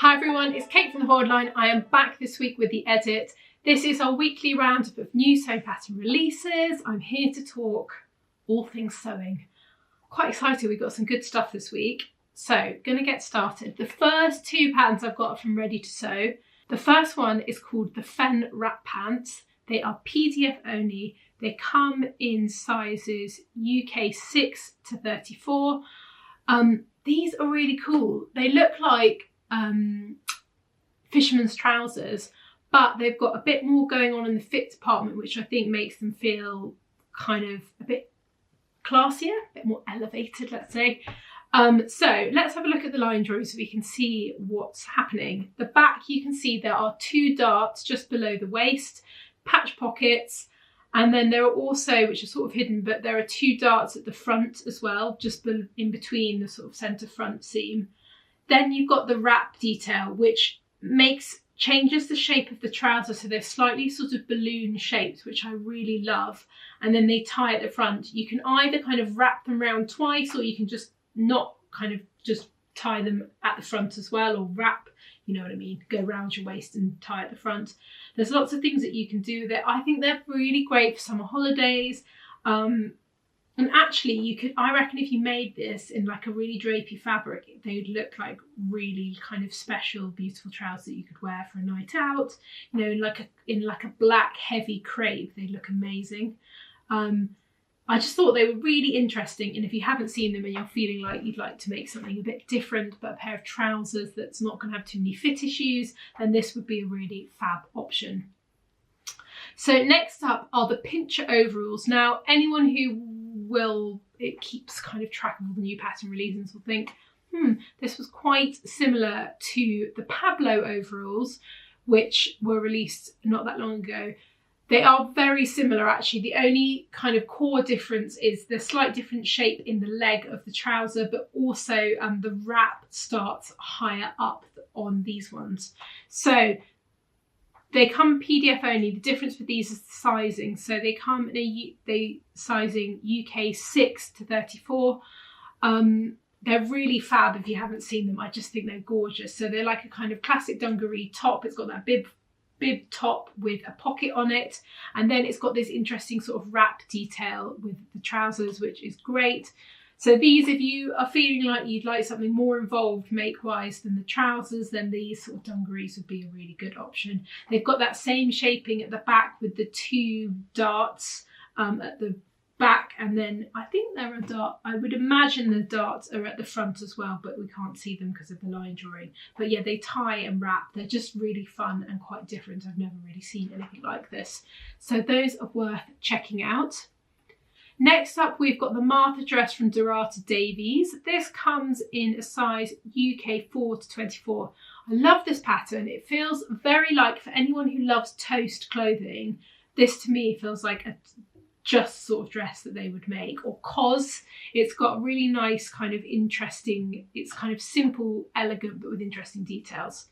Hi everyone, it's Kate from the Hordline. I am back this week with the edit. This is our weekly roundup of new sewing pattern releases. I'm here to talk all things sewing. Quite excited, we've got some good stuff this week. So, gonna get started. The first two patterns I've got from Ready to Sew. The first one is called the Fen Wrap Pants. They are PDF only. They come in sizes UK 6 to 34. These are really cool. They look like fisherman's trousers, but they've got a bit more going on in the fit department, which I think makes them feel kind of a bit classier, a bit more elevated, let's say. So let's have a look at the line drawing so we can see what's happening. The back, you can see there are two darts just below the waist, patch pockets, and then there are also, which are sort of hidden, but there are two darts at the front as well, just in between the sort of centre front seam. Then you've got the wrap detail, which changes the shape of the trouser, so they're slightly sort of balloon shaped, which I really love. And then they tie at the front. You can either kind of wrap them around twice, or you can just not kind of just tie them at the front as well, or wrap, you know what I mean, go around your waist and tie at the front. There's lots of things that you can do with it. I think they're really great for summer holidays. And actually, I reckon if you made this in like a really drapey fabric, they would look like really kind of special, beautiful trousers that you could wear for a night out. You know, in like a black heavy crepe, they look amazing. I just thought they were really interesting, and if you haven't seen them and you're feeling like you'd like to make something a bit different, but a pair of trousers that's not going to have too many fit issues, then this would be a really fab option. So next up are the pincher overalls. Now, anyone who keeps kind of track of all the new pattern releases will think, this was quite similar to the Pablo overalls, which were released not that long ago. They are very similar actually. The only kind of core difference is the slight different shape in the leg of the trouser, but also the wrap starts higher up on these ones. So they come PDF only. The difference with these is the sizing. So they come in sizing UK 6 to 34. They're really fab if you haven't seen them. I just think they're gorgeous. So they're like a kind of classic dungaree top. It's got that bib top with a pocket on it, and then it's got this interesting sort of wrap detail with the trousers, which is great. So these, if you are feeling like you'd like something more involved make-wise than the trousers, then these sort of dungarees would be a really good option. They've got that same shaping at the back with the two darts at the back, and then I think there are darts. I would imagine the darts are at the front as well, but we can't see them because of the line drawing. But yeah, they tie and wrap. They're just really fun and quite different. I've never really seen anything like this. So those are worth checking out. Next up, we've got the Martha dress from Dorata Davies. This comes in a size UK 4 to 24. I love this pattern. It feels very like, for anyone who loves toast clothing, this to me feels like a just sort of dress that they would make. Or cos. It's got really nice kind of interesting, it's kind of simple, elegant, but with interesting details.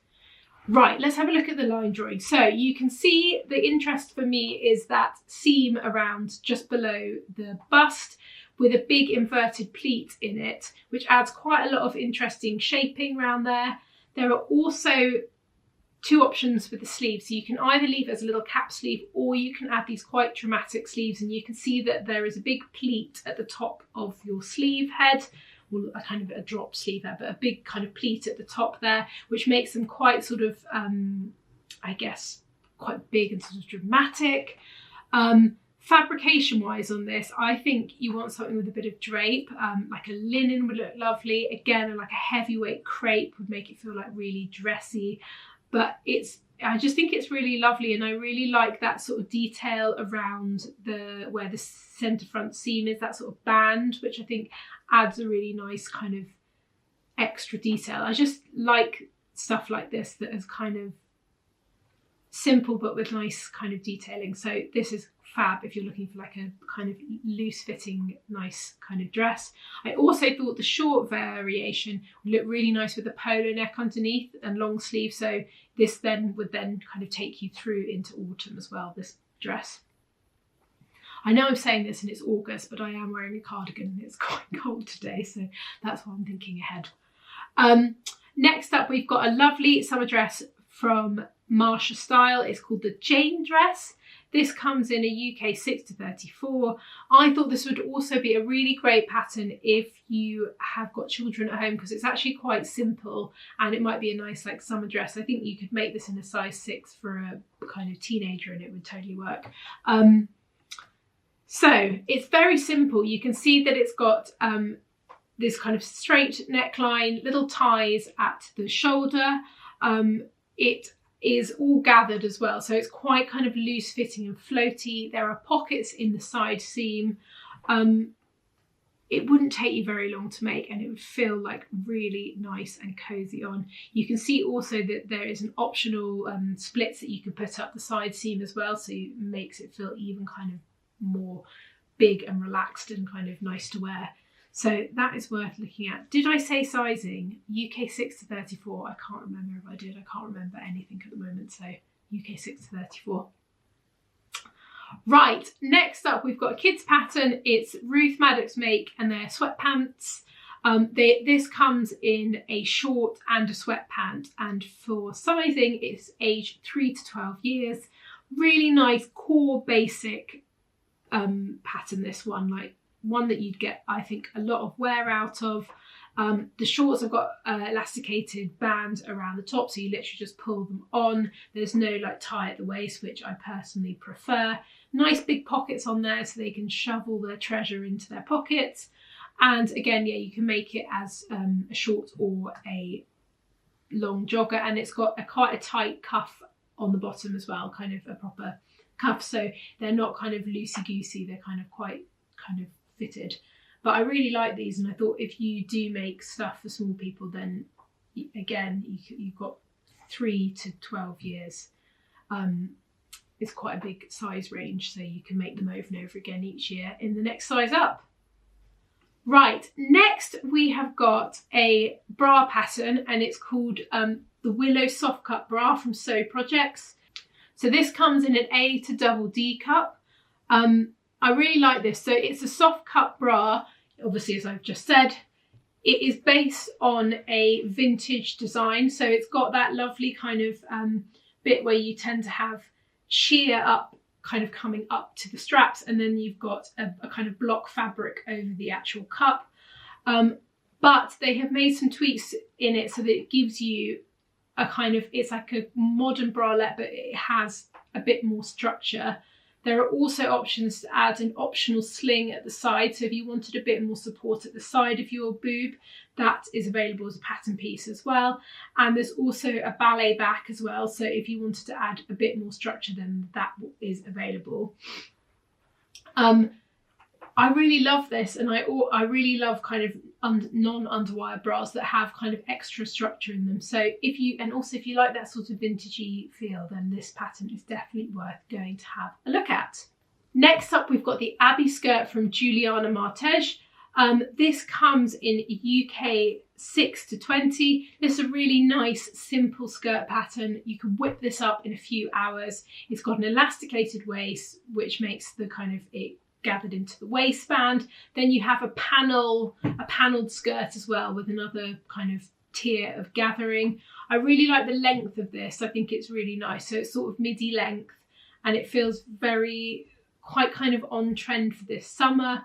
Right, let's have a look at the line drawing. So you can see the interest for me is that seam around just below the bust with a big inverted pleat in it, which adds quite a lot of interesting shaping around there. There are also two options with the sleeves. So you can either leave it as a little cap sleeve, or you can add these quite dramatic sleeves, and you can see that there is a big pleat at the top of your sleeve head. Well, a kind of a drop sleeve there, but a big kind of pleat at the top there, which makes them quite sort of, I guess, quite big and sort of dramatic. Fabrication wise on this, I think you want something with a bit of drape, like a linen would look lovely. Again, like a heavyweight crepe would make it feel like really dressy, but I just think it's really lovely, and I really like that sort of detail around where the centre front seam is, that sort of band, which I think adds a really nice kind of extra detail. I just like stuff like this that is kind of simple but with nice kind of detailing. So this is fab if you're looking for like a kind of loose fitting, nice kind of dress. I also thought the short variation would look really nice with the polo neck underneath and long sleeve. So this would kind of take you through into autumn as well, this dress. I know I'm saying this and it's August, but I am wearing a cardigan and it's quite cold today, so that's why I'm thinking ahead. Next up, we've got a lovely summer dress from Marsha Style. It's called the Jane dress. This comes in a UK 6 to 34. I thought this would also be a really great pattern if you have got children at home, because it's actually quite simple and it might be a nice like summer dress. I think you could make this in a size 6 for a kind of teenager and it would totally work. So it's very simple. You can see that it's got this kind of straight neckline, little ties at the shoulder. It is all gathered as well, so it's quite kind of loose fitting and floaty. There are pockets in the side seam. It wouldn't take you very long to make and it would feel like really nice and cozy on. You can see also that there is an optional splits that you can put up the side seam as well, so it makes it feel even kind of more big and relaxed and kind of nice to wear. So that is worth looking at. Did I say sizing? UK 6 to 34. I can't remember if I did. I can't remember anything at the moment. So UK 6 to 34. Right, next up we've got a kids pattern. It's Ruth Maddox make and they're sweatpants. This comes in a short and a sweatpant, and for sizing it's age 3 to 12 years. Really nice core basic pattern, this one, like one that you'd get, I think, a lot of wear out of. The shorts have got elasticated bands around the top, so you literally just pull them on. There's no like tie at the waist, which I personally prefer. Nice big pockets on there so they can shovel their treasure into their pockets. And again, yeah, you can make it as a short or a long jogger, and it's got quite a tight cuff on the bottom as well, kind of a proper cuff, so they're not kind of loosey-goosey, they're kind of quite kind of fitted. But I really like these, and I thought if you do make stuff for small people, then again you've got 3 to 12 years. It's quite a big size range, so you can make them over and over again each year in the next size up. Right, next we have got a bra pattern, and it's called the Willow Soft Cut Bra from Sew Projects. So this comes in an A to double D cup. I really like this. So it's a soft cut bra, obviously, as I've just said. It is based on a vintage design. So it's got that lovely kind of bit where you tend to have sheer up kind of coming up to the straps, and then you've got a kind of block fabric over the actual cup. But they have made some tweaks in it so that it gives you a kind of, it's like a modern bralette, but it has a bit more structure. There are also options to add an optional sling at the side. So if you wanted a bit more support at the side of your boob, that is available as a pattern piece as well. And there's also a ballet back as well. So if you wanted to add a bit more structure, then that is available. I really love this, and I really love kind of non-underwire bras that have kind of extra structure in them. So if you like that sort of vintagey feel, then this pattern is definitely worth going to have a look at. Next up, we've got the Abbey Skirt from Juliana Martege. This comes in UK 6 to 20. This is a really nice, simple skirt pattern. You can whip this up in a few hours. It's got an elasticated waist, which makes the kind of it gathered into the waistband. Then you have a panelled skirt as well, with another kind of tier of gathering. I really like the length of this. I think it's really nice. So it's sort of midi length, and it feels quite kind of on trend for this summer.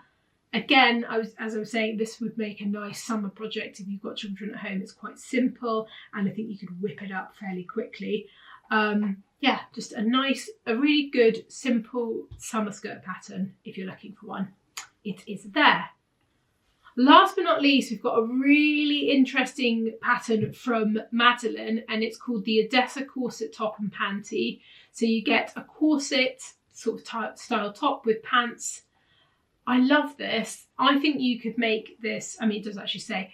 Again, as I was saying, this would make a nice summer project if you've got children at home. It's quite simple, and I think you could whip it up fairly quickly. Yeah, just a really good, simple summer skirt pattern if you're looking for one. It is there. Last but not least, we've got a really interesting pattern from Madeline, and it's called the Odessa Corset top and panty. So you get a corset sort of style top with pants. I love this. I think you could make this, I mean, it does actually say,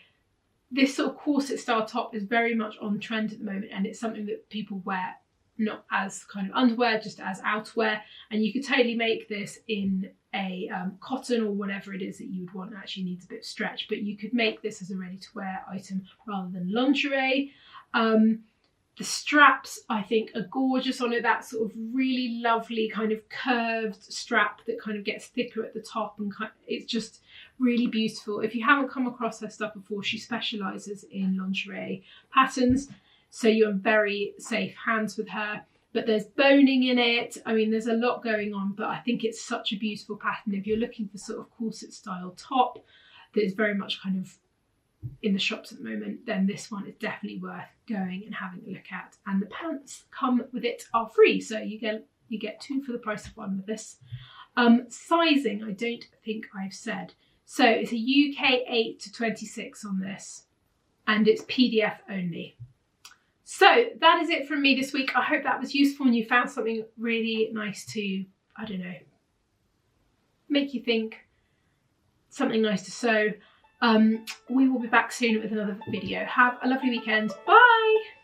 this sort of corset style top is very much on trend at the moment, and it's something that people wear not as kind of underwear, just as outerwear. And you could totally make this in a cotton or whatever it is that you would want. It actually needs a bit of stretch, but you could make this as a ready to wear item rather than lingerie. The straps, I think, are gorgeous on it. That sort of really lovely kind of curved strap that kind of gets thicker at the top, and it's just really beautiful. If you haven't come across her stuff before, she specialises in lingerie patterns, so you're in very safe hands with her. But there's boning in it. I mean, there's a lot going on, but I think it's such a beautiful pattern. If you're looking for sort of corset style top that is very much kind of in the shops at the moment, then this one is definitely worth going and having a look at. And the pants come with it are free, so you get 2 for the price of 1 with this. Sizing, I don't think I've said. So it's a UK 8 to 26 on this, and it's PDF only. So that is it from me this week. I hope that was useful and you found something really nice to, I don't know, make you think, something nice to sew. We will be back soon with another video. Have a lovely weekend. Bye!